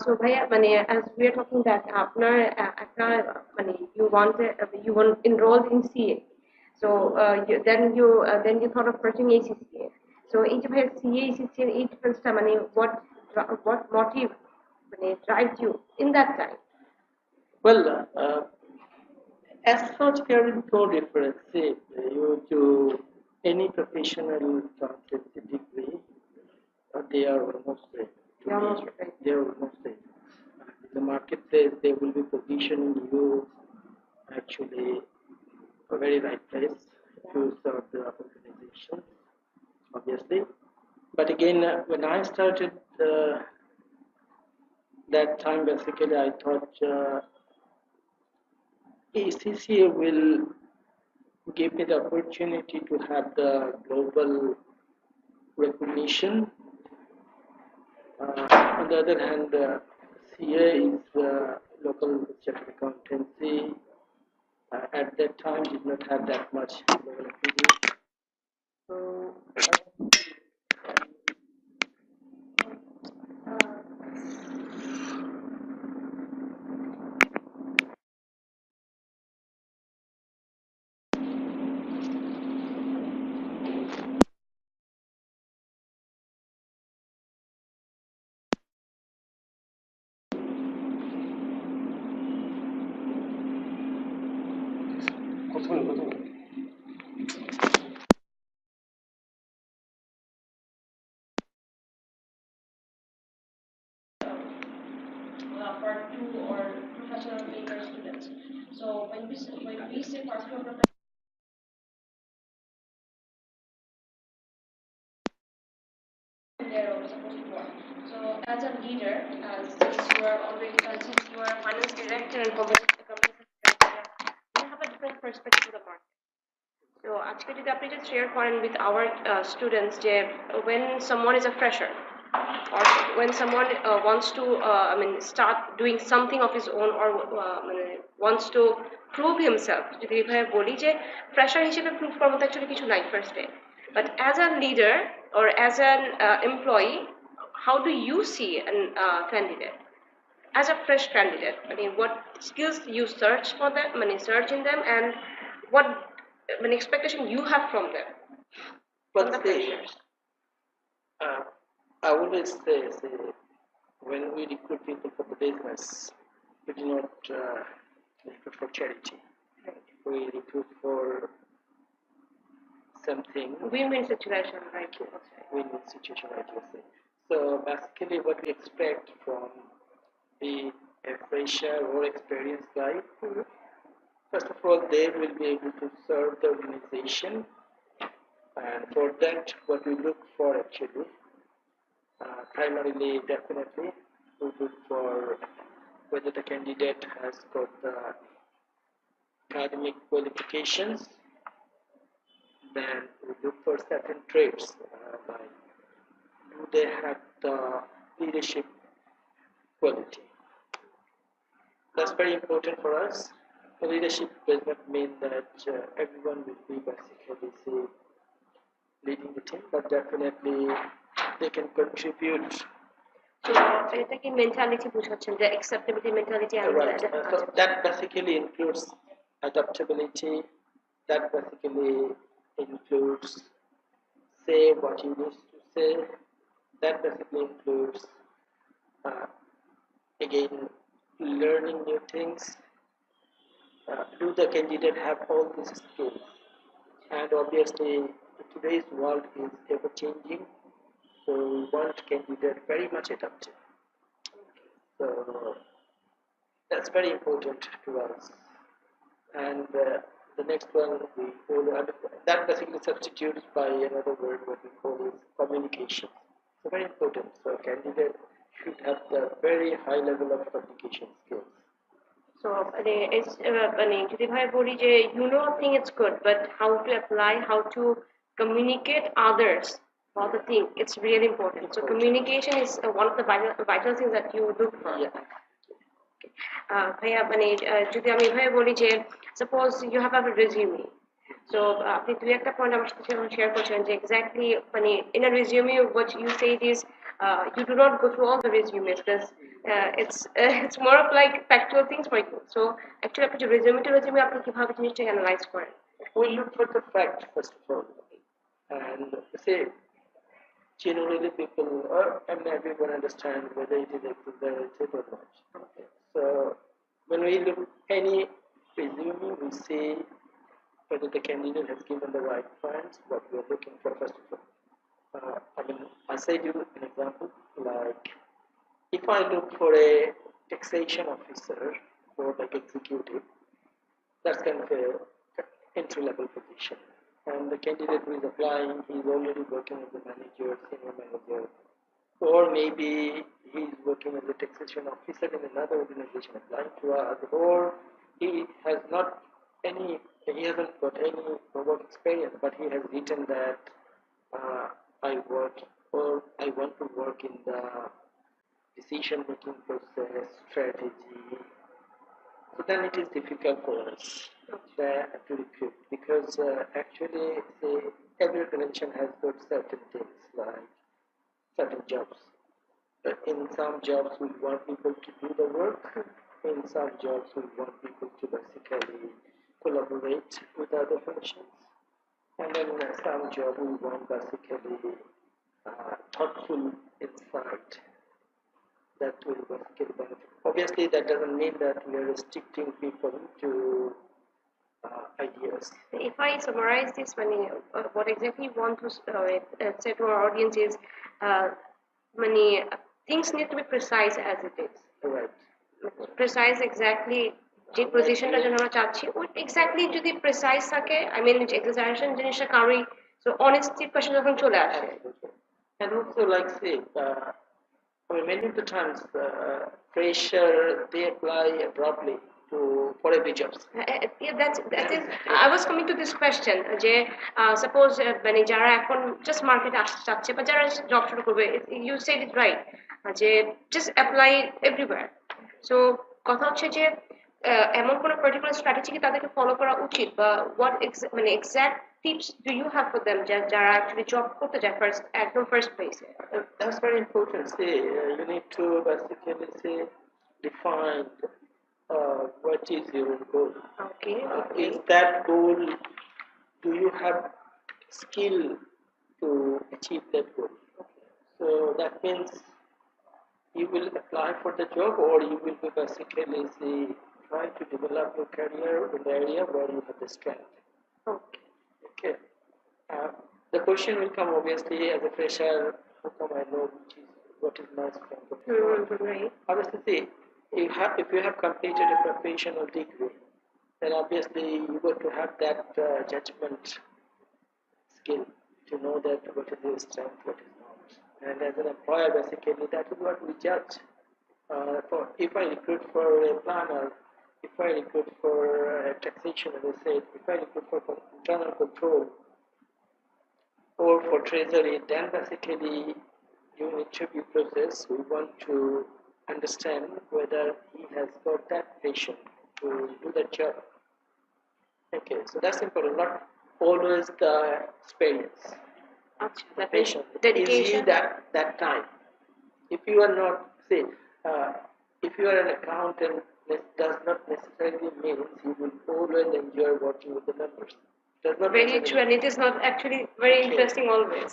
So bhaiya মানে as we are talking that আপনার একটা মানে you want enrolled in CA, so then you thought of pursuing ACCA. So এই যে ভাইয়া CA ACCA এই difference টা মানে what motive মানে drives you in that time? Well, as such, there is no difference. Say, you to any professional consultancy degree, they are almost same. They are almost same. In the marketplace, they will be positioning you actually a very right place to serve the organization, obviously. But again, when I started that time, basically, I thought ACCA will give me the opportunity to have the global recognition. On the other hand, CA is local chartered accountancy. At that time, did not have that much level of English. So, For two or professional paper students. So when we say personal professional, they're supposed to work. So as a leader, since you are a finance director and company secretary, you have a different perspective of the market. So আজকে যদি আপনি just share করেন with our students যে when someone is a fresher or when someone wants to start doing something of his own or wants to prove himself, যদি এভাবে বলি যে fresher হিসেবে prove করার মতো actually কিছু নাই first day, but as a leader or as an employee, how do you see a candidate as a fresh candidate? I mean, what skills you search for them, search in them, and what expectation you have from them? but I always say, when we recruit people for the business, we do not recruit for charity. We recruit for something. Win-win situation, right? Win-win situation, right? You say. So basically, what we expect from the fresher or experienced guy, first of all, they will be able to serve the organization, and for that, what we look for actually, primarily, definitely, we look for whether the candidate has got the academic qualifications. Then we look for certain traits, like do they have the leadership quality. That's very important for us. The leadership does not mean that everyone will be basically say leading the team, but definitely they can contribute. So এটা কি mentality বুঝাচ্ছেন যে acceptability mentality and right. So that basically includes adaptability. That basically includes say what you need to say. That basically includes again learning new things. Do the candidate have all these skills? And obviously today's world is ever changing, so we want candidate very much adaptive. So that's very important to us. And the next one we call that basically substitutes by another word what we call is communication. So very important. So candidate should have the very high level of communication skills. So it's যদি ভাই বলি যে you know a thing it's good, but how to apply, how to communicate others about the thing, it's really important. So communication is one of the vital things that you look for. Yeah. ভাইয়া যদি আমি এভাবে বলি যে suppose you have a resume, so আপনি দুই একটা point আমার সাথে শেয়ার করছেন যে exactly in a resume what you say is you do not go through all the resumes because it's more of like factual things for you. So actually আপনি যে resume to resume আপনি কিভাবে জিনিসটাকে analyze করেন? We look for the fact first of all, and say generally people and everyone understand whether it is exaggerated or not. Okay. So when we look any resume, we see whether the candidate has given the right points, what we are looking for first of all. I say you an example, like if I look for a taxation officer or like executive, that's kind of a entry level position. And the candidate who is applying, he is already working as a manager, senior manager, or maybe he is working as a taxation officer in another organization applying to us, or he has not any, he hasn't got any work experience, but he has written that I work or I want to work in the decision making process, strategy. So then it is difficult for us to recruit because actually say, every organization has got certain things like certain jobs. In some jobs we want people to do the work, in some jobs we want people to basically collaborate with other functions, and then some job we want basically thoughtful insight that will basically benefit. Obviously that doesn't mean that we are restricting people to ideas. If I summarize this, what exactly you want to say to our audience is things need to be precise as it is. Right. Precise exactly যে পজিশনটা যেন আমরা চাচ্ছি ওই exactly যদি precise থাকে I mean exaggeration জিনিসটা কারোই সো অনেস্টির কোশ্চেন যখন চলে আসে and also like say many of the times fresher they apply abruptly for every job. Yeah, that is I was coming to this question যে suppose মানে যারা এখন জাস্ট মার্কেটে আসতে চাচ্ছে বা যারা জব শুরু করবে ইউ সেড ইট রাইট যে জাস্ট অ্যাপ্লাই এভরিওয়্যার সো কথা হচ্ছে যে এমন কোনো পার্টিকুলার স্ট্র্যাটেজি কি তাদেরকে ফলো করা উচিত বা হোয়াট মানে exact tips do you have for them যারা অ্যাকচুয়ালি জব করতে যায় ফার্স্ট প্লেসে? That's very important. Say you need to basically say define what is your goal. Okay. Is that goal, do you have skill to achieve that goal? So that means you will apply for the job or you will be basically say try to develop your career in the area where you have the strength. Okay. The question will come obviously as a fresher, how come I know what is my strength? Right. Obviously, see, if you have completed a professional degree, then obviously you got to have that judgment skill to know that what is your strength, what is not. And as an employer, basically, that is what we judge. If I recruit for a planner, if I recruit for taxation, as I said, if I recruit for internal control or for treasury, then basically during interview process, we want to understand whether he has got that passion to do the job. Okay, so that's important. Not always the experience. The passion. Dedication. Is that time. If you are not, say, if you are an accountant, this does not necessarily mean you will always enjoy working with the numbers. Does not very true, and it is not actually very interesting always.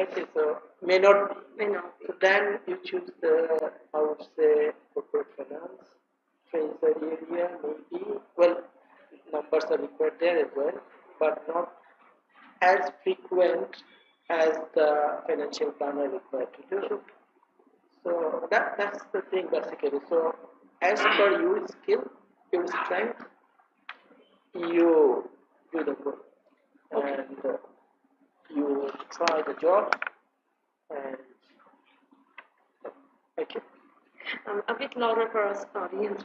Okay, so may not be. May not be. So then you choose the, I would say, corporate finance, treasury area, maybe. Well, numbers are required there as well, but not as frequent as the financial planner required to do. So that's the thing basically. So as per your skill, your strength, you do the work. Okay. And you try the job and okay. A bit louder for us audience.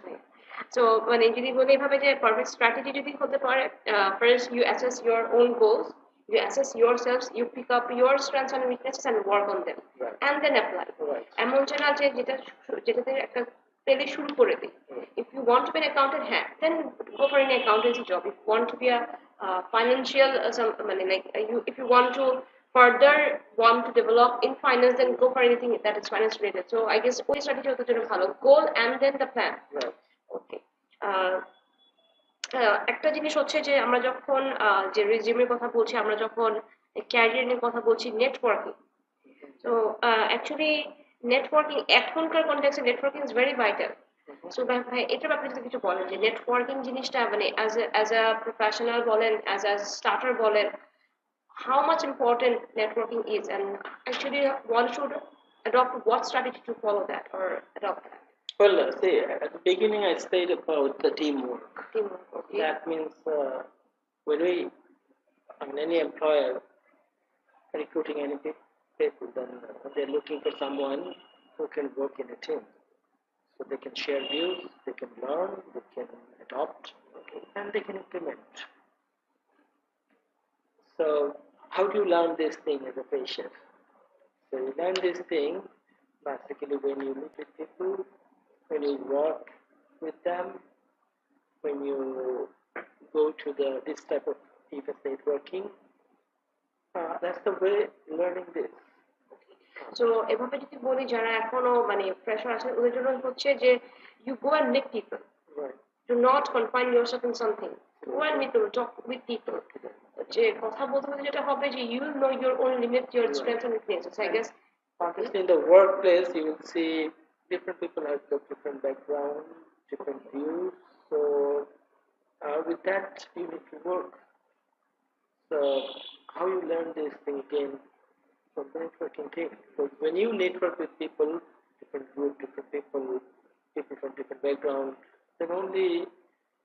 So when যদি বলি এভাবে যে perfect strategy যদি হতে পারে first you assess your own goals, you assess yourselves, you pick up your strengths and weaknesses and work on them, right. And then apply. Right. এমন যে না যে যেটাতে একটা পেলে শুরু করে দিই. If you want to be an accountant, then go for an accountancy job. If you want to be a financial if you want to further want to develop in finance, then go for anything that is finance related. So I guess ওই strategy হতো জন্য ভালো, goal and then the plan. Right. Okay. একটা জিনিস হচ্ছে যে আমরা যখন যে রেজিউমের কথা বলছি, আমরা যখন ক্যারিয়ার নিয়ে কথা বলছি, নেটওয়ার্কিং। So actually নেটওয়ার্কিং এখনকার কনটেক্সটে networking is very vital. So ভাই এটার ব্যাপারে যদি কিছু বলেন যে নেটওয়ার্কিং জিনিসটা মানে অ্যাজ আ প্রফেশনাল বলেন, অ্যাজ আ স্টার্টার বলেন, how much important networking is, and actually one should adopt what strategy to follow that or adopt that. Well, see, at the beginning I said about the teamwork. Teamwork, okay. That means when we, I mean, any employer recruiting any people, then they're looking for someone who can work in a team. So they can share views, they can learn, they can adopt, okay, and they can implement. So how do you learn this thing as a fresher? So you learn this thing basically when you meet with people, when you work with them, when you go to this type of event networking. That's the way learning this. So এভাবে যদি বলি যারা এখনো মানে fresher আছেন ওদের জন্য হচ্ছে যে you go and meet people. Right. Do not confine yourself in something. Go and meet people, talk with people. যে কথা বলতে বলতে যেটা হবে যে you know your own limit, your strengths and weaknesses. I guess obviously in the workplace you will see different people have got different background, different views. So with that you need to work. So how you learn this thing again from the networking thing? Because when you network with people, different group, different people from different background, then only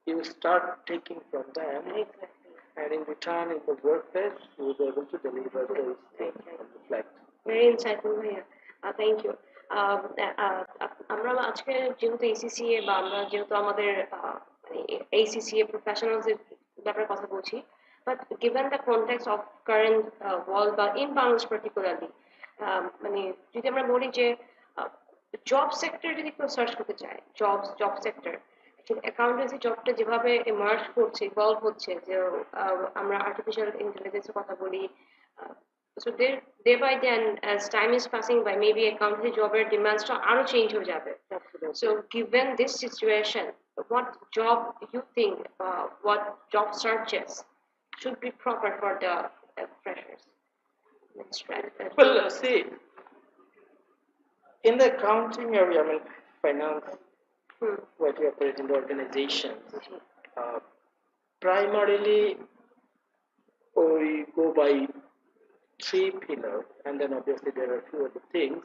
you start taking from them. Exactly. And in return in the workplace you will be able to deliver those things and reflect. Very insightful, ভাইয়া। Thank you. আমরা আজকে যেহেতু ACCA বা আমরা যেহেতু আমাদের ACCA professionals এর ব্যাপারে কথা বলছি, but given the context of current world বা in Bangladesh particularly, মানে যদি আমরা বলি যে জব সেক্টর যদি কেউ সার্চ করতে চায়, জব সেক্টর অ্যাকাউন্টেন্সি জবটা যেভাবে এমার্জ করছে, ইভলভ হচ্ছে, যে আমরা আর্টিফিশিয়াল ইন্টেলিজেন্সের কথা বলি, so day by day and as time is passing by, maybe accounting job demands to আরো চেঞ্জ হয়ে যাবে. So given this situation, what job you think, what job searches should be proper for the freshers? Let's try that. Well, see, in the accounting area, I mean finance, what you operate in the organizations, primarily we go by 3 pillars, and then obviously there are a few other things.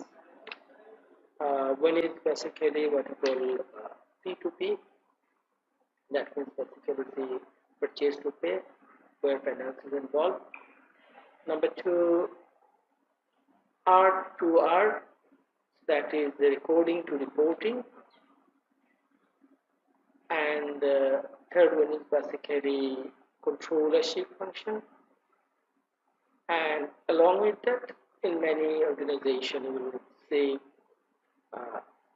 One is basically what we call P2P. That means basically the purchase to pay, where finance is involved. Number 2, R2R, that is the recording to reporting. And third one is basically controllership function. And along with that, in many organizations, you will see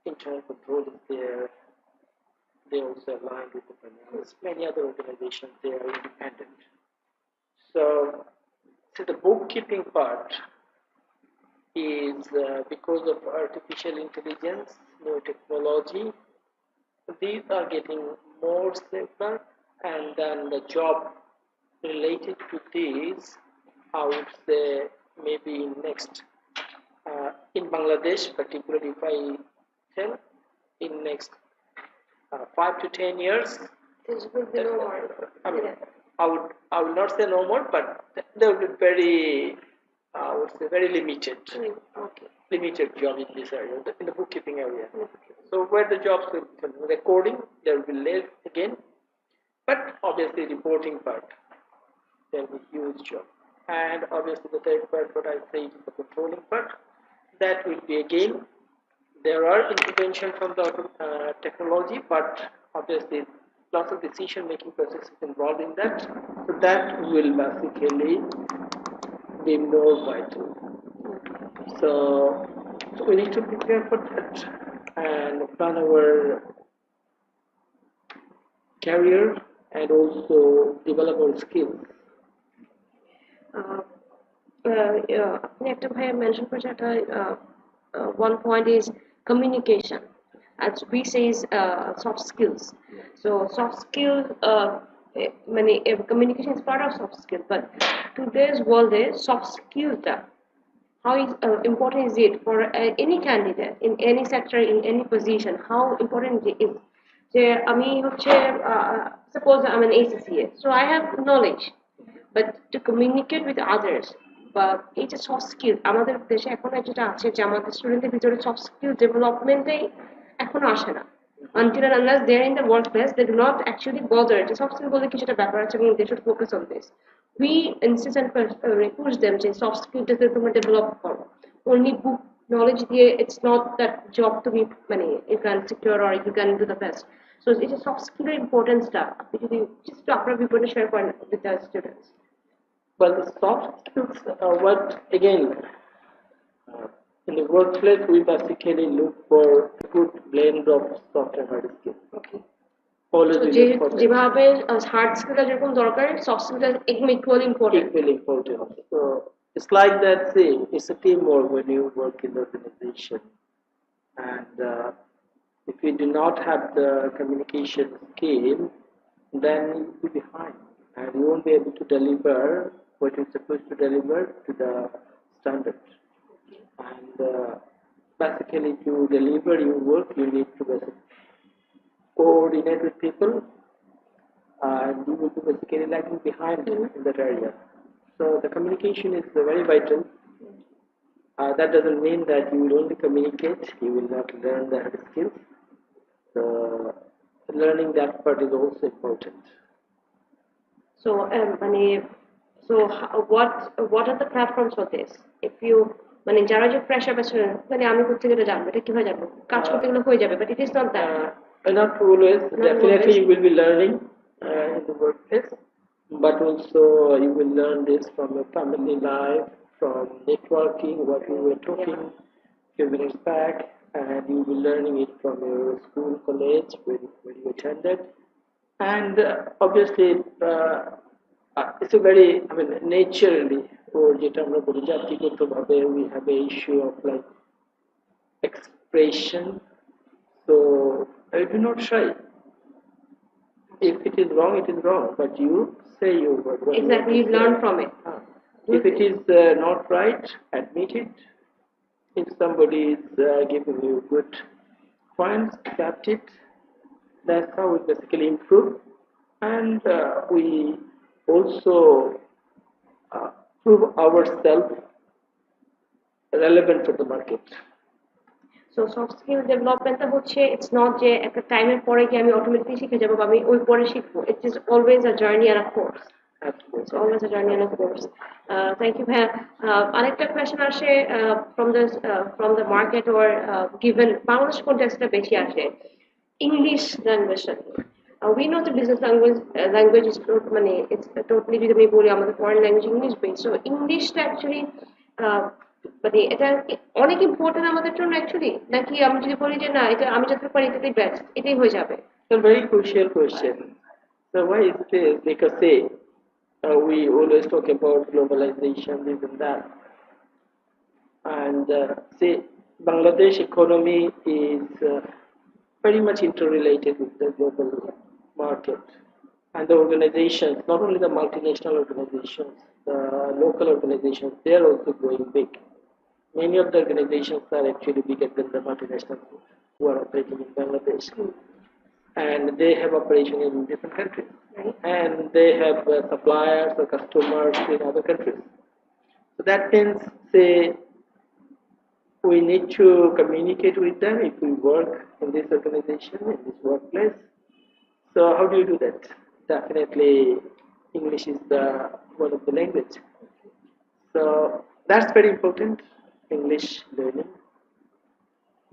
internal control is there. They also align with the finance. Many other organizations, they are independent. So the bookkeeping part is because of artificial intelligence, new technology, these are getting more simpler, and then the job related to these, I would say maybe next in Bangladesh, particularly if I tell, in next 5 to 10 years, this will be no more. I mean, I would not say no more, but they will be very, I would say very limited. Okay. Limited job in this area, in the bookkeeping area. So where the jobs will come, recording, there will be less again, but obviously reporting part, there will be huge job. And obviously the third part, what I say is the controlling part, that will be again, there are intervention from the technology, but obviously lots of decision making processes involved in that, so that will basically be more vital. So we need to prepare for that and plan our career and also develop our skills. আপনি একটা ভাইয়া mention করেছেন একটা one point is communication as we say is soft skills. So soft skill মানে communication is part of soft skill, but today's world is soft skill টা how important is it for any candidate in any sector in any position, how important it is যে আমি হচ্ছে suppose I'm an ACCA, so I have knowledge but to communicate with others বা এই যে soft skill আমাদের দেশে এখন যেটা আছে যে আমাদের স্টুডেন্টদের ভিতরে সফট স্কিল ডেভেলপমেন্টই এখনো আসে না until and unless they're in the workplace they do not actually bother যে সফট স্কিল বলে কিছুটা ব্যাপার আছে এবং they should focus on this. We insist and push them যে সফট স্কিলটাকে তোমরা ডেভেলপ করো only book knowledge দিয়ে it's not that job তুমি মানে you can secure or you can do the best. So it's a soft skill importance টা আপনি যদি just আপনার বিপরীতে শেয়ার করেন with the students. Well, the soft skills are what, again, in the workplace, we basically look for a good blend of soft and hard skills. Okay. Always So যেভাবে hard স্কিলটা যেরকম দরকার soft স্কিলটা equally important. Equally important. So it's like that, say, it's a teamwork when you work in the organization. And if you do not have the communication skill, then you'll be behind. And you won't be able to deliver what you're supposed to deliver to the standard. And basically, to deliver your work, you need to coordinate with people, and you will be basically lagging behind in that area. So the communication is very vital. That doesn't mean that you will only communicate, you will not learn the hard skills. So learning that part is also important. So so what are the platforms for this? If you মানে যারা যে fresher বা মানে আমি কোথা থেকে জানবো এটা কিভাবে জানবো কাজ করতে গেলে হয়ে যাবে, but it is not that. Not always. Definitely you will be learning in the workplace, but also you will learn this from your family life, from networking, what we were talking a few minutes back, and you will be learning it from your school, college, when you attended. And obviously, it's a very, naturally, or যেটা আমরা বলি জাতিগতভাবে we have a issue of like expression. So I do not shy. If it is wrong, it is wrong. But you say your word. Exactly, you learn from it. If it is not right, admit it. If somebody is giving you good points, accept it. That's how we basically improve. And we also prove ourselves relevant for the market. So soft skill developmentটা হচ্ছে it's not যে একটা টাইমের পরে কি আমি automatically শিখে যাবো বা আমি ওই পরে শিখবো. It is always a journey and a course. Absolutely. It's always a journey and a course. Thank you ভাইয়া. আরেকটা কোয়েশ্চেন আসে from the market or given Bangladesh কনটেক্সটে বেশি আসে English ল্যাঙ্গুয়েজটা. We know the business language is মানে it's totally যদি আমি বলি আমাদের foreign language English based. So ইংলিশটা actually মানে এটা অনেক ইম্পর্টেন্ট আমাদের জন্য অ্যাকচুয়ালি নাকি আমি যদি বলি যে না এটা আমি যতটুকু পারি এটাই বেস্ট এটাই হয়ে যাবে? It's a very crucial question. So why is this? Because say we always talk about globalization, this and that, and say Bangladesh economy is very much interrelated with the global market, and the organizations, not only the multinational organizations, the local organizations, they are also growing big. Many of the organizations are actually bigger than the multinationals who are operating in Bangladesh. And they have operation in different countries. Right. And they have suppliers or customers in other countries. So that means, say, we need to communicate with them if we work in this organization, in this workplace. So how do you do that? Definitely, English is one of the language. So that's very important, English learning.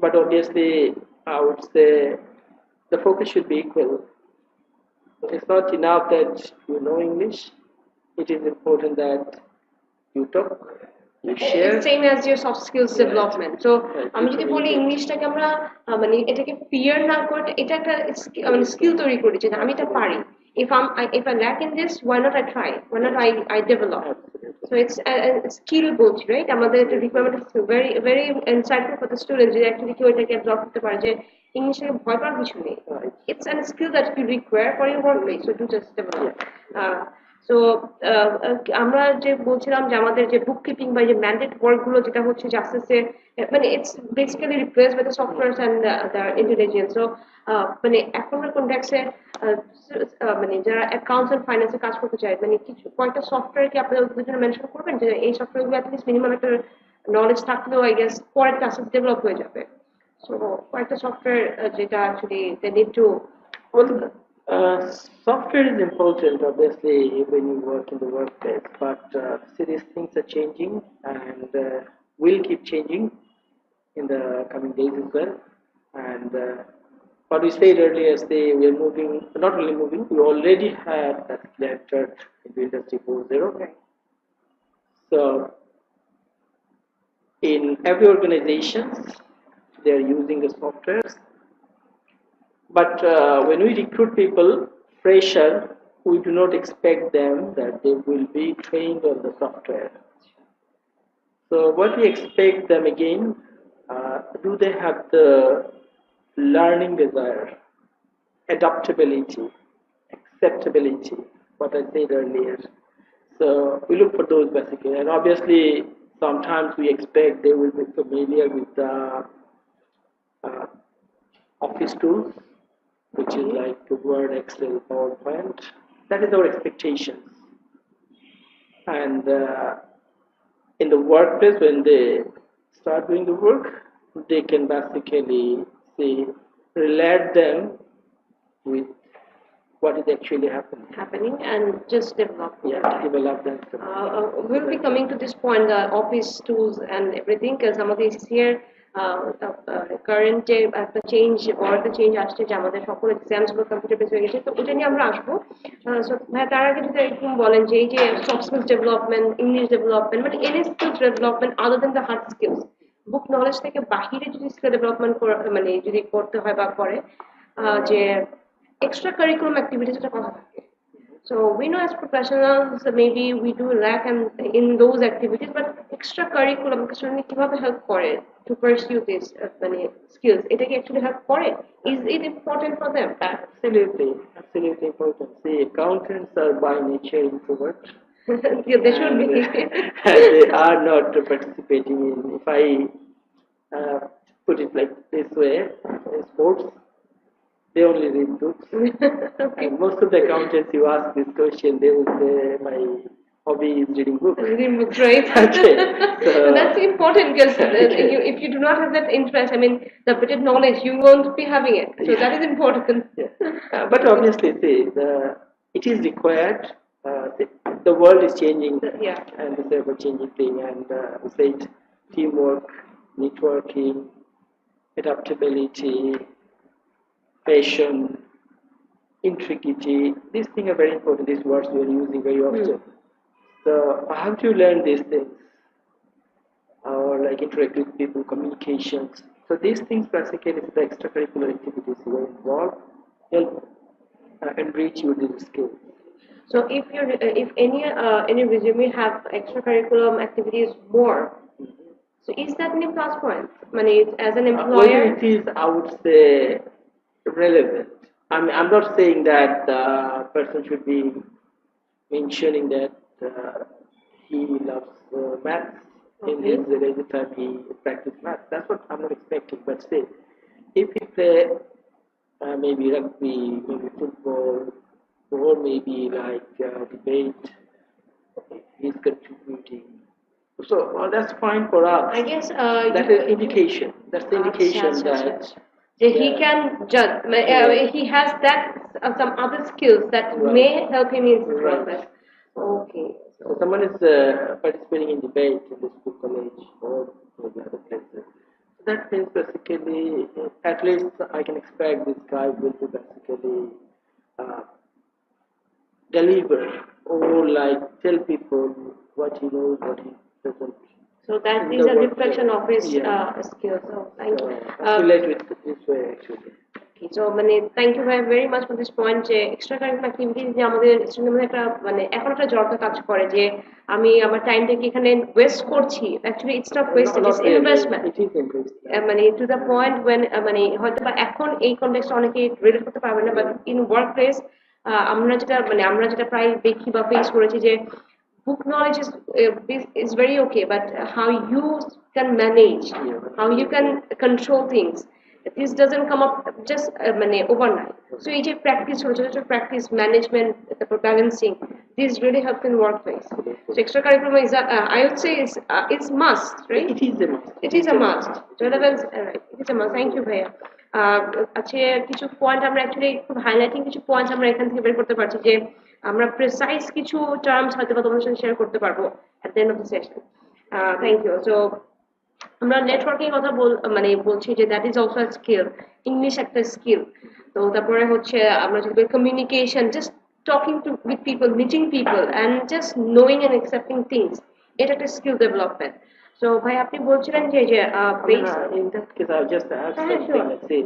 But obviously, I would say the focus should be equal. It's not enough that you know English. It is important that you talk, you share. It's same as your soft skills development. So আমি যদি বলি ইংলিশটাকে আমরা মানে এটাকে fear না করে এটা একটা মানে স্কিল তৈরি করি যে আমি এটা পারি If I lack in this, why not I try? Why not I develop? Absolutely. So it's a skill বলছি, right? আমাদের একটা requirement is very very insightful for the students যে actually কেউ এটাকে absorb করতে পারে যে ইংলিশে ভয় পাওয়ার কিছু নেই. Right. It's a skill that you require for your workplace, so do just develop. So আমরা যে বলছিলাম যে আমাদের যে বুক কিপিং বা যে ম্যান্ডেট ওয়ার্ক গুলো যেটা হচ্ছে জাস্টিসে মানে it's basically replace by the softwares and the intelligence. So মানে এখনকার কনটেক্সে মানে যারা অ্যাকাউন্টস এন্ড ফাইন্যান্সে কাজ করতে চায় মানে কিছু কয়েকটা সফটওয়্যার কি আপনারা দুজনে মেনশন করবেন যে এই সফটওয়্যারগুলো অ্যাটলিস্ট মিনিমাম একটা নলেজ থাকলেও আই গেস পরের ক্লাসে ডেভেলপ হয়ে যাবে. সো কয়েকটা সফটওয়্যার যেটা actually they need to. Well, software is important, obviously, when you work in the workplace, but see, these things are changing and will keep changing in the coming days as well. And what we said earlier, say we are moving, not really moving, we already had that entered into Industry 4.0. Okay. So, in every organization, they are using the softwares. But when we recruit people, fresher, we do not expect them that they will be trained on the software. So what we expect them again, do they have the learning desire, adaptability, acceptability, what I said earlier. So we look for those basically, and obviously sometimes we expect they will be familiar with the office tools, which is like Word, Excel, PowerPoint. That is our expectations. And in the workplace, when they start doing the work, they can basically say, relate them with what is actually happening and just develop. Yeah, develop them. We'll be coming to this point, the office tools and everything, because some of these here current যে একটা change বড় একটা change আসছে যে আমাদের সকল exams গুলো computer base হয়ে গেছে, তো ওটা নিয়ে আমরা আসবো. তার আগে যদি একদম বলেন যে এই যে soft skills development, English development, মানে any skills development other than the hard skills, book knowledge থেকে বাহিরে যদি স্কিল ডেভেলপমেন্ট মানে যদি করতে হয় বা করে যে এক্সট্রা কারিকুলাম অ্যাক্টিভিটিস একটা কথা থাকে. So we know as professionals maybe we do lack in those activities, but extra curriculum actually কিভাবে help করে to pursue these skills? এটা কি actually help করে? Is it important for them? Absolutely important. See, accountants are by nature introvert. Yeah, they should be. They are not participating in. If I put it like this way, in sports, they only read books. Okay. And most of the accountants, you ask this question, they will say, my hobby is reading books. Reading books, right? Okay. So that's important because if you do not have that interest, I mean, the bit knowledge, you won't be having it. So that is important. Yeah. But obviously, see, it is required. The world is changing, yeah, and it's ever changing thing. And we said teamwork, networking, adaptability, passion, integrity. These things are very important. These words we are using very often. So how do you learn these things? Or like interact with people, communications. So these things basically is the extracurricular activities you are involved, help enrich your these skills. So if any resume have extracurriculum activities more, so is that any plus point? As an employer, well, it is, I would say, relevant. I'm not saying that the person should be mentioning that he loves maths. In his leisure time he practice maths. That's what I'm not expecting. But say, if he play maybe rugby, maybe football, or maybe like debate, he's contributing. So that's fine for us. I guess that is indication. That's the indication that he can judge. He has that some other skills that may help him in his work. Okay. So someone is participating in debate in the school, college, or maybe other places. So that means basically, at least I can expect this guy will be basically deliver or like tell people what he knows, what he doesn't. So that is a reflection of his skills. So thank you. Relate with this way actually. So মানে thank you very much for this point যে extra curricular activities যে আমাদের স্টুডেন্টের মধ্যে একটা মানে এখন একটা জড়তা কাজ করে যে আমি আমার টাইমটাকে এখানে ওয়েস্ট করছি actually it's not waste it is investment মানে টু দ্য পয়েন্ট ওয়েন মানে হয়তো বা এখন এই কনটেক্সটে অনেকে রিলেট করতে পারবে না বাট ইন ওয়ার্ক প্লেস আমরা যেটা প্রায় দেখি বা ফেস করেছি যে book knowledge is very okay, but how you can manage, how you can control things, this doesn't come up just overnight. So each practice, practice management, the balancing, this really helps in workplace. So extracurricular is I would say it's must, right? It is a must. It is a must. Relevance, right? It is a must. Thank you, Bhaiya. আচ্ছা কিছু point আমরা actually খুব highlighting কিছু point আমরা এখান থেকে বের করতে পারছি যে আমরা প্রিসাইজ কিছু টার্মস হয়তো বা তোমাদের সাথে শেয়ার করতে পারবো at the end of the session thank you so আমরা নেটওয়ার্কিং কথা বলছি যে that is also a skill English একটা স্কিল তো তারপরে হচ্ছে আমরা যদি communication just talking to with people meeting people and just knowing and accepting things এটা একটা স্কিল ডেভেলপমেন্ট সো ভাই আপনি বলছিলেন যে in that case I'll just add something. Sure. Let's say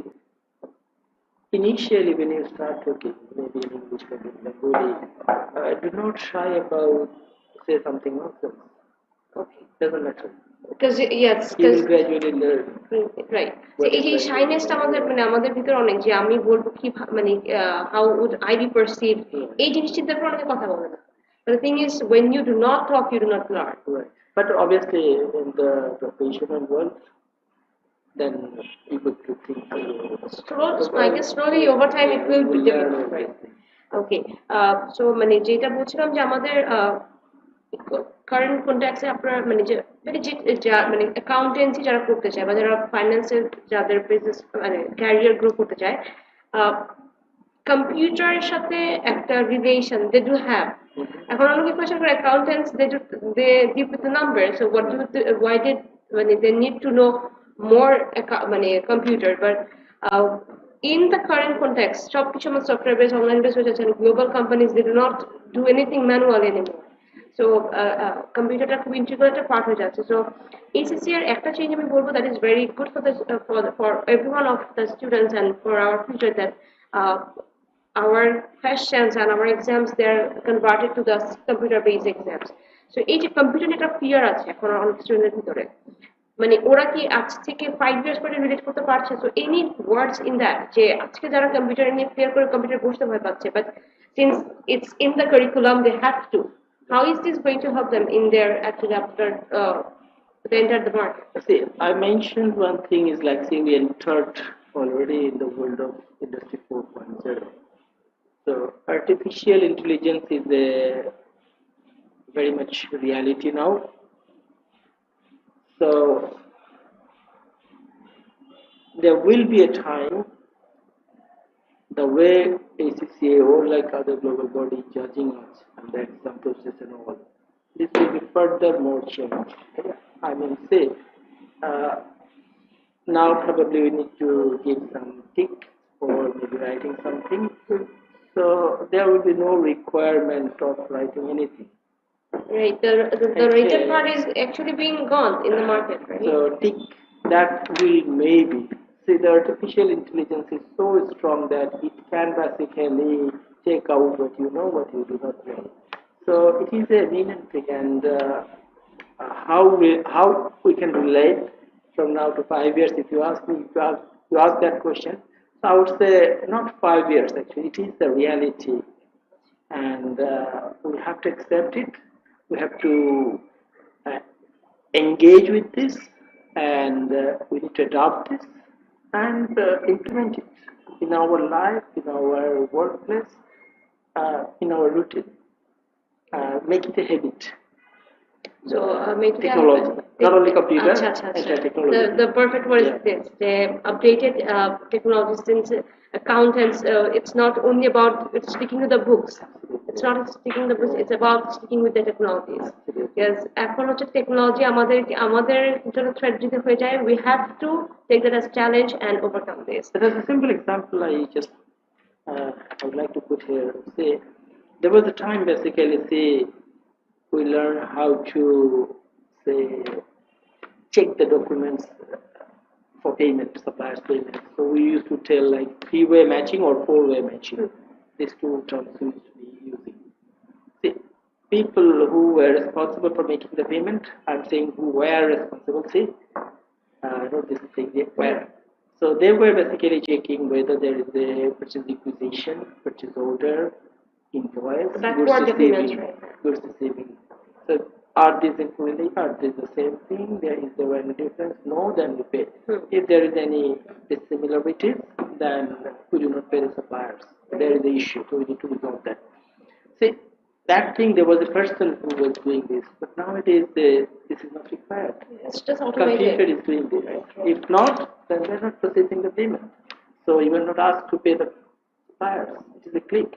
initially when you start talking maybe in English maybe in Bengali, do not shy about say something nonsense. Okay. Doesn't matter. Because yes, You will gradually learn. Right. So এই শাইনেসটা আমাদের ভিতরে অনেক যে আমি বলবো কি how would I be perceived এই জিনিসটার ব্যাপারে অনেকে কথা বলে না. But the thing is when you do not talk you do not learn. Right. But obviously in the professional world then you could do things. I guess slowly over time it will be developed. Right. Okay. So যেটা বলছিলাম যে আমাদের current কন্ট্যাক্টে আপনারা accountancy যারা করতে চায় বা যারা ফাইন্যান্সের যাদের বিজনেস ক্যারিয়ার গ্রো করতে চায় কম্পিউটারের সাথে একটা রিলেশন দে ডু হ্যাভ এখন অনেকে কোয়েশ্চেন করে accountants they deal with the number so what do why did they need to know more computer but in the current context সবকিছু আমার সফটওয়্যার বেস অনলাইন বেস হয়ে যাচ্ছে global companies they do not do anything manual anymore so কম্পিউটারটা খুব integral একটা part হয়ে যাচ্ছে so ACCA এর একটা চেঞ্জ আমি বলবো that is very good for everyone of the students and for our future that our questions and our exams they are converted to the computer based exams so এই যে computer একটা fear আছে এখন অনেক স্টুডেন্টের ভিতরে ওরা কি আজ থেকে 5 ইয়ার্স পরে রিলেট করতে পারছে so any words in that যে আজকে যারা কম্পিউটার নিয়ে ক্লিয়ার করে কম্পিউটার বসতে ভয় পাচ্ছে but since it's in the curriculum they have to how is this going to help them in their actually after they enter the market? See, I mentioned one thing is like say we entered already in the world of Industry 4.0. So artificial intelligence is a very much reality now. So there will be a time the way ACCA or like other global bodies judging us and the exam process and all, this will be further more changed. I mean, say, now probably we need to give some tick or maybe writing something. So there will be no requirement of writing anything. Right, the written part is actually being gone in the market, right? So tick that will maybe. See, the artificial intelligence is so strong that it can basically take out what you know, what you do not know. So it is a mean thing, and how we can relate from now to 5 years. If you ask me, you ask that question, so I would say not 5 years. Actually, it is the reality, and we have to accept it. We have to engage with this, and we need to adopt this and implement it in our life, in our workplace, in our routine. Make it a habit. So make technology, not only computer, and technology. The perfect word is this: the updated technology. Since accountants, it's not only about sticking to the books. It's not sticking to the books. It's about sticking with the technologies. Because এখন হচ্ছে technology আমাদের জন্য threat যদি হয়ে যায়, we have to take that as challenge and overcome this. There's a simple example I would like to put here. Say there was a time basically say we learn how to say check the documents for payment, suppliers payment. So we used to tell like three-way matching or four-way matching. These two terms we used to be using. See, people who were responsible for making the payment, I'm saying who were responsible, see, not this thing, they were. So they were basically checking whether there is a purchase requisition, purchase order, invoice, goods receiving. So are these included? Are these the same thing? Is there any difference? No, then we pay. If there is any dissimilarities, then we do not pay the suppliers. There is an issue, so we need to resolve that. See, that thing, there was a person who was doing this, but nowadays this is not required. It's just automated. Computer is doing this. If not, then they're not processing the payment. So you are not asked to pay the suppliers. It is a click.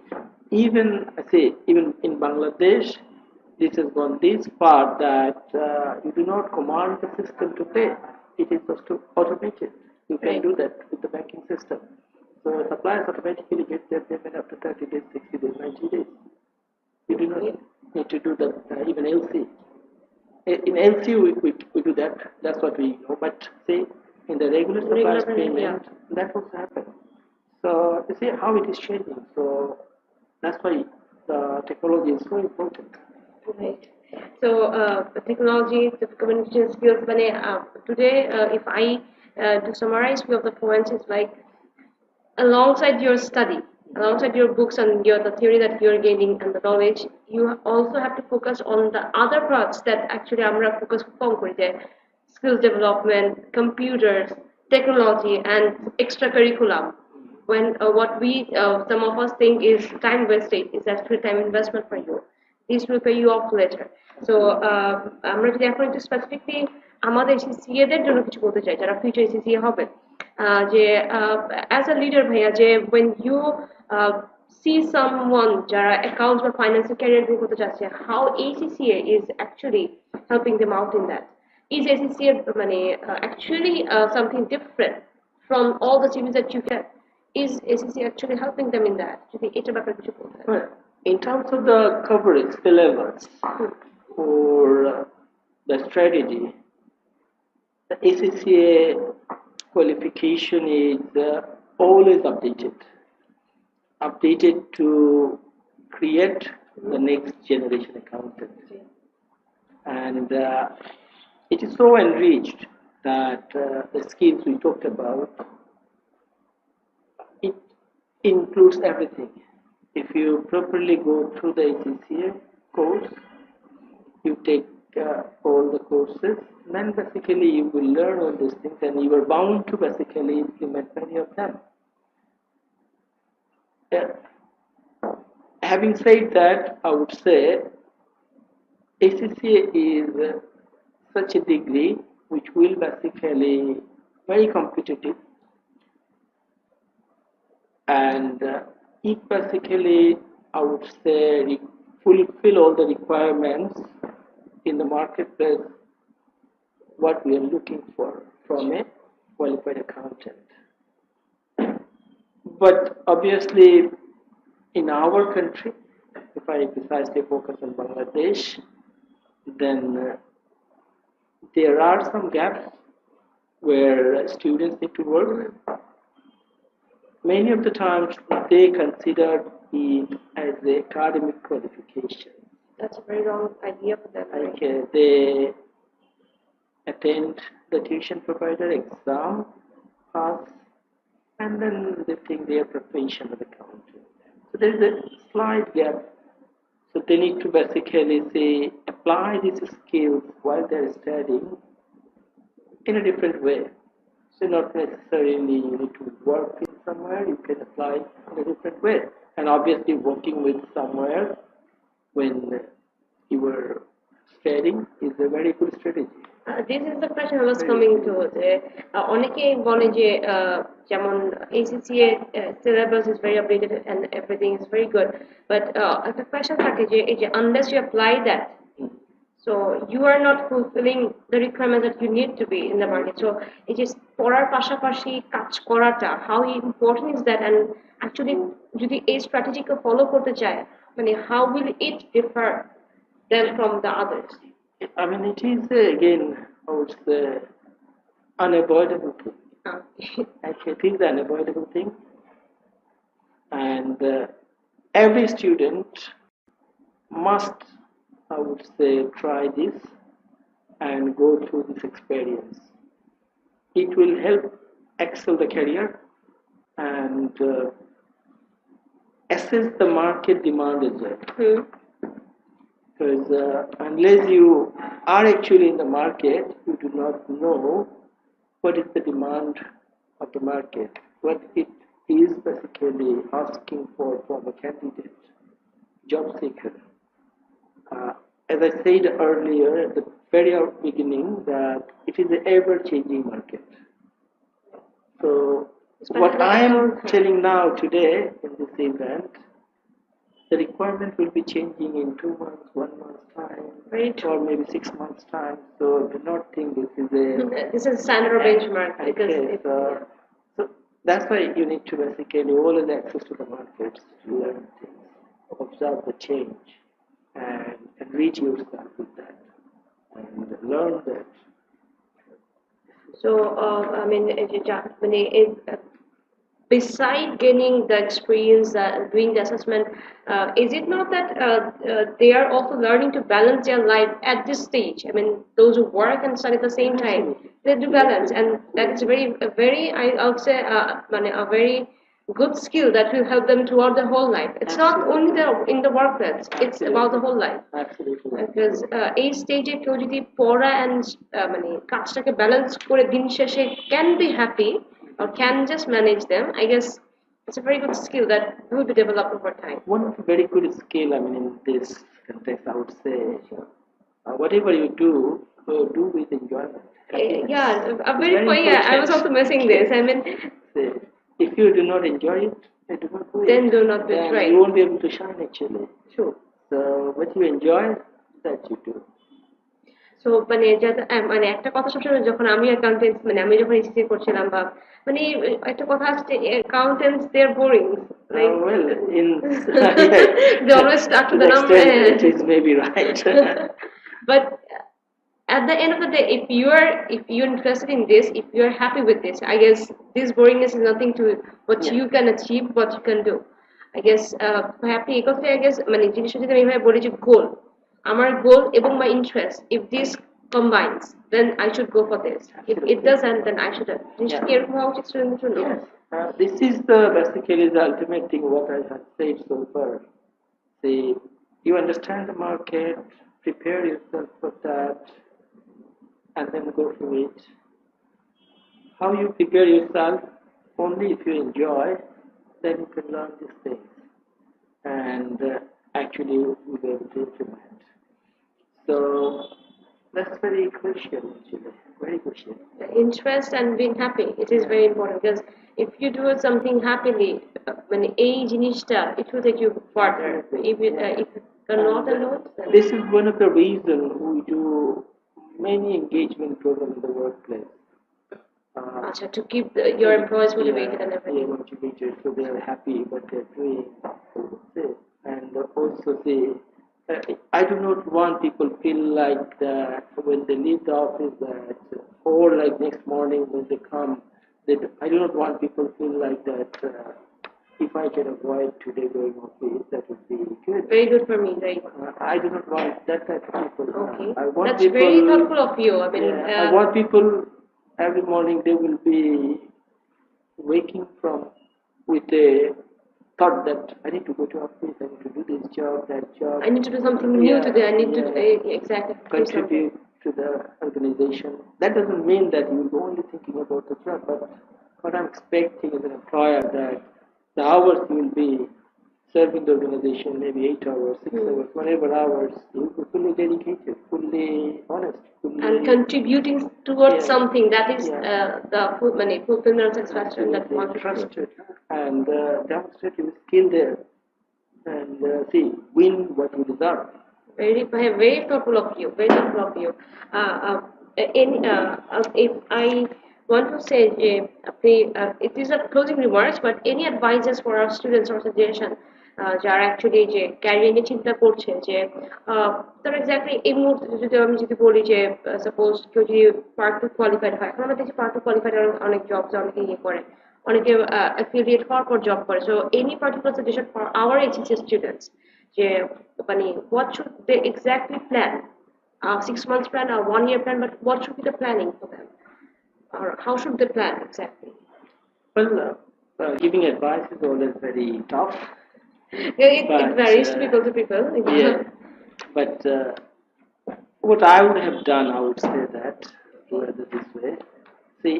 Even in Bangladesh, this has gone this far that you do not command the system to pay. It is just automated. You can do that with the banking system. So suppliers automatically get their payment after 30 days, 60 days, 90 days. You do not need to do that, even LC. In LC, we do that. That's what we know. But say in the regular suppliers payment, that also happens. So you see how it is changing. So that's why the technology is so important. Right. So technology, the communication skills. Today, if I to summarize few of the points, it's like alongside your study, alongside your books and the theory that you're gaining and the knowledge, you also have to focus on the other parts that actually আমরা focus on skills development, computers, technology, and extra curriculum. When what we some of us think is time wasted is actually time investment for you. This will pay you off later. So আমরা যদি এখন একটু specifically আমাদের ACCA দের জন্য কিছু বলতে চাই যারা ফিউচার ACCA হবে যে as a leader ভাইয়া যে when you see someone যারা accounts or finance career grow করতে যাচ্ছে how ACCA is actually helping them out in that. Is ACCA actually something different from all the CVs that you get? Is ACCA actually helping them in that? যদি এটা ব্যাপারে কিছু বলতে In terms of the coverage, the levels, or the strategy, the ACCA qualification is always updated to create the next generation accountant. And it is so enriched that the skills we talked about, it includes everything. If you properly go through the ACCA course, you take all the courses, then basically you will learn all these things and you are bound to basically implement many of them. Having said that, I would say ACCA is such a degree which will basically very competitive, and it basically, I would say, fulfill all the requirements in the marketplace what we are looking for from a qualified accountant. But obviously, in our country, if I precisely focus on Bangladesh, then there are some gaps where students need to work. Many of the times they consider it as the academic qualification. That's a very wrong idea for them. Like they attend the tuition provider exam, pass, and then they think they are proficient at accounting. So there is a slight gap. So they need to basically say apply these skills while they are studying in a different way. So not necessarily you need to work in somewhere, you can apply in a different way. And obviously working with somewhere when you were studying is a very good strategy. This is the question I was coming to. অনেকেই বলে যে যেমন ACCA syllabus is very updated and everything is very good, but একটা question থাকে যে এই যে unless you apply that, so you are not fulfilling the requirements that you need to be in the market. So it is পড়ার পাশাপাশি কাজ করাটা, how important is that, and actually যদি এই strategy কে follow করতে চায় মানে how will it differ them from the others? I mean, it is again, I would say, unavoidable thing. Actually, it is an unavoidable thing, and every student must, I would say, try this and go through this experience. It will help excel the career and assess the market demand as well. Because unless you are actually in the market, you do not know what is the demand of the market, what it is basically asking for from a candidate, job seeker. As I said earlier at the very beginning, that it is an ever-changing market. So what I am telling now today in this event, the requirement will be changing in 2 months, 1 month's time, or maybe 6 months' time. So do not think this is a this is standard benchmark. Okay, so that's why you need to basically always access to the markets, to learn things, observe the change, and reach yourself with that, and learn that. So, I mean, beside gaining the experience, doing the assessment, is it not that they are also learning to balance their life at this stage? I mean, those who work and study at the same time, they do balance, and that is I would say, a very good skill that will help them throughout the whole life. It's not only in the workplace; it's about the whole life. Absolutely. Because এই স্টেজে কেউ যদি পড়া and মানে কাজটাকে balance করে দিন শেষে can be happy or can just manage them, I guess it's a very good skill that will be developed over time. One very good skill, I mean, in this context, I would say, whatever you do with enjoyment. Yeah, a very I was also missing this. I mean, if you do not enjoy it, do not do then it. do not do it, right. You won't be able to shine actually. Sure. So what you enjoy, that you do. So মানে একটা কথা সবসময় যখন আমি accountants মানে আমি যখন SSC করছিলাম বা মানে একটা কথা আছে accountants they are boring like well in they always stuck to the number. It is maybe right. But at the end of the day, if you're interested in this, if you're happy with this, I guess this boringness is nothing to what you can achieve, what you can do. I guess happy equals I guess মানে জিনিসটা যদি আমি এভাবে বলি যে গোল আমার গোল এবং my interest, if this combines, then I should go for this. If it doesn't, then I shouldn't. জিনিসটা এরকম হওয়া উচিত student জন্য. This is the basically the ultimate thing what I have said so far. See, you understand the market, prepare yourself for that, and then go for it. How you prepare yourself? Only if you enjoy, then you can learn these things, and actually you'll be able to implement. So that's very crucial, actually, very crucial. Interest and being happy, it is very important, because if you do something happily, when এই জিনিসটা it will take you further. If you are not alone, this is one of the reasons we do many engagement programs in the workplace. To keep your employees motivated and everything. Yeah, motivated, so they are happy what they're doing. And also I do not want people feel like that when they leave the office that, or like next morning when they come, I do not want people feel like that. If I can avoid today going office, that would be good. Very good for me, right? I do not want that type of people. Okay, I want that's people, very thoughtful of you. I mean, I want people every morning they will be waking from with a thought that I need to go to office, I need to do this job, that job. I need to do something new today. I need to exactly contribute to the organization. That doesn't mean that you're only thinking about the job, but what I'm expecting as an employer that the hours you will be serving the organization, maybe 8 hours, 6 hours, whatever hours, you'll be fully dedicated, fully honest, and contributing towards something that is the fulfillment and satisfaction that you want to trusted and demonstrate your skill there and win what you deserve. Very thoughtful of you. Very thoughtful of you. If I want to say, it is a closing remarks, but any advices for our students or suggestion যারা actually যে career নিয়ে চিন্তা করছে যে তারা exactly এই মুহূর্তে যদি আমি যদি বলি যে সাপোজ কেউ যদি পার্ট টু কোয়ালিফাইড হয়, এখন আমরা দেখছি পার্ট টু কোয়ালিফাইড অনেক জবস অনেকে ইয়ে করে, অনেকে অ্যাফিলিয়েট হওয়ার পর জব করে। So any particular suggestion for our HSC students যে মানে what should they exactly plan? 6 months plan or 1 year plan, but what should be the planning for them? Or how should they plan exactly? Well, giving advice is always very tough. It varies people to people. Yeah, but what I would have done, I would say that rather this way. See,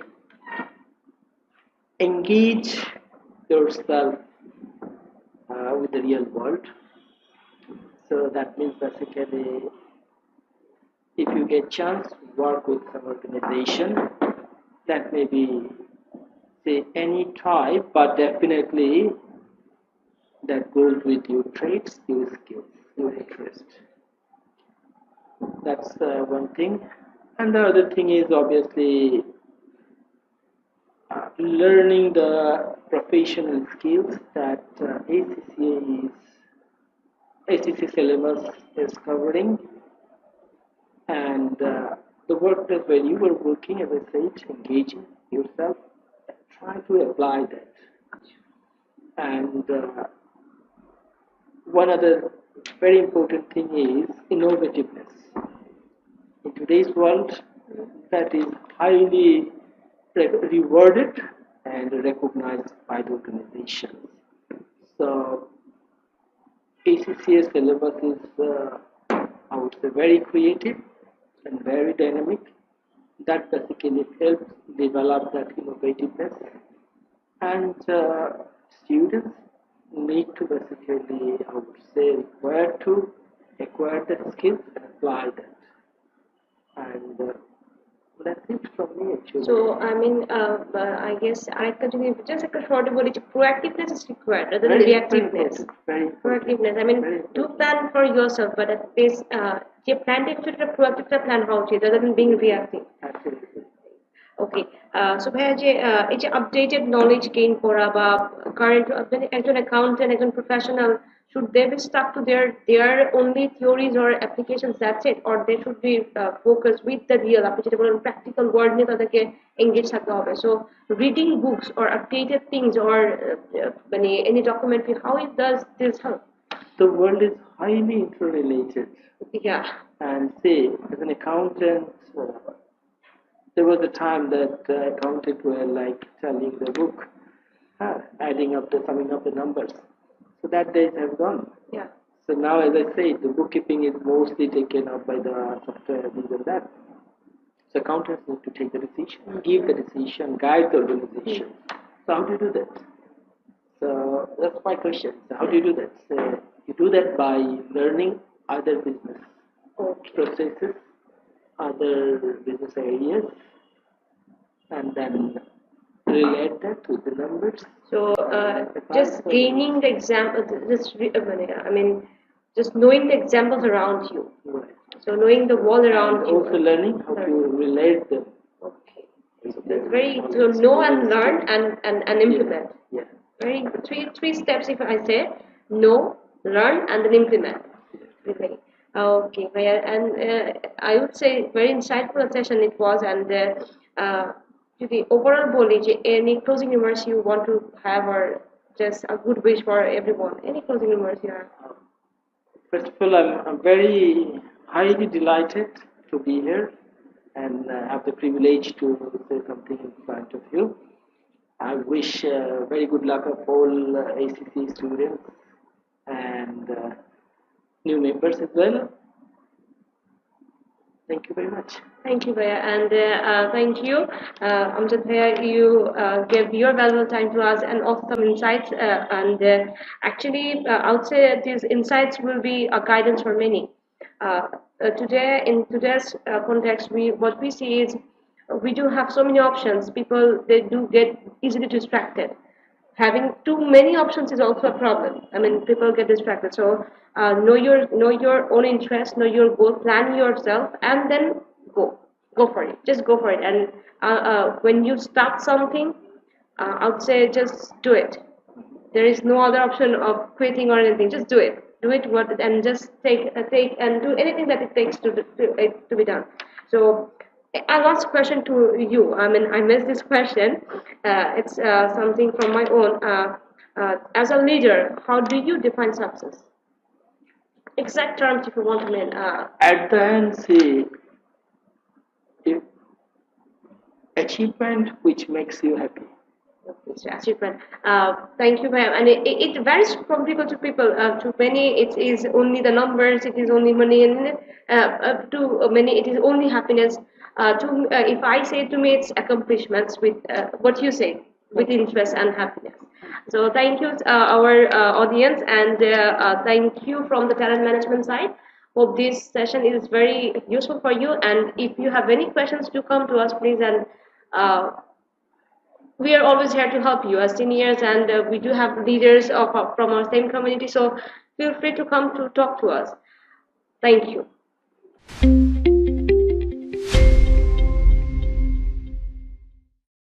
engage yourself with the real world. So that means basically, if you get chance to work with some organization, that may be say any type, but definitely that goes with your traits, your skills, your interest. That's one thing. And the other thing is obviously learning the professional skills that ACCA syllabus is covering, and the workplace where you were working, as I said, engaging yourself, try to apply that. And one other very important thing is innovativeness. In today's world, that is highly rewarded and recognized by the organizations. So, ACCA syllabus is, I would say, very creative and very dynamic. That basically helps develop that innovativeness, and students need to basically, I would say, require to acquire that skills and apply that. And that's it from me actually. So I mean, I guess আরেকটা যদি just একটা শর্টে বলি যে proactiveness is required rather than reactiveness. Proactiveness. I mean, do plan for yourself, but at least যে প্ল্যানটা একটু proactive plan হওয়া উচিত rather than being reactive. Absolutely. ওকে, সো ভাইয়া যে এই যে আপডেটেড নলেজ গেইন করা বা কারেন্ট একজন অ্যাকাউন্টেন্ট, একজন professional, should they be stuck to their only theories or applications, that's it, or they should be focused with the real, আপনি যেটা বলেন প্র্যাকটিক্যাল ওয়ার্ড নিয়ে তাদেরকে এঙ্গেজ থাকতে হবে? So reading books or updated things or মানে any documentary, how it does this help? The world is highly interrelated. Yeah. And say, as an accountant, there was a time that accountants were like telling the book, adding up summing up the numbers. So that days have gone. Yeah. So now, as I say, the bookkeeping is mostly taken up by the software, this and that. So accountants need to take the decision, give the decision, guide the organization. So how do you do that? So that's my question. So how do you do that? So you do that by learning other business processes, other business areas, and then relate that with the numbers. So just gaining the example, I mean, just knowing the examples around you. Right. So knowing the world around And you. also learning how to relate them. Okay. So that's very, so know and learn and implement. Yeah. Very three steps, if I say: know, learn, and then implement. Okay. Okay. And I would say very insightful session it was, and the overall boli, any closing remarks you want to have, or just a good wish for everyone? Any closing remarks you have? First of all, I'm very highly delighted to be here and have the privilege to say something in front of you. I wish very good luck of all ACCA students and new members as well. Thank you very much. Thank you, Bhaiya, and thank you, Amzad Bhaiya. You gave your valuable time to us and also some insights. And actually, I would say these insights will be a guidance for many. Today, in today's context, what we see is we do have so many options. People, they do get easily distracted. Having too many options is also a problem. I mean, people get distracted. So know your own interest, know your goal, plan yourself, and then go for it. Just go for it. And when you start something, I would say just do it. There is no other option of quitting or anything. Just do it. Do it what and just take and do anything that it takes to be done. So a last question to you. I mean, I missed this question. It's something from my own. As a leader, how do you define success? Exact terms, if you want to mean. At the end, see, if achievement which makes you happy. It's achievement. Thank you, ma'am. And it varies from people to people. To many, it is only the numbers. It is only money, and to many, it is only happiness. If I say to me, it's accomplishments with what you say, with interest and happiness. So thank you, our audience, and thank you from the talent management side. Hope this session is very useful for you. And if you have any questions, do come to us, please, and. We are always here to help you as seniors, and we do have leaders from our same community, so feel free to come to talk to us. Thank you.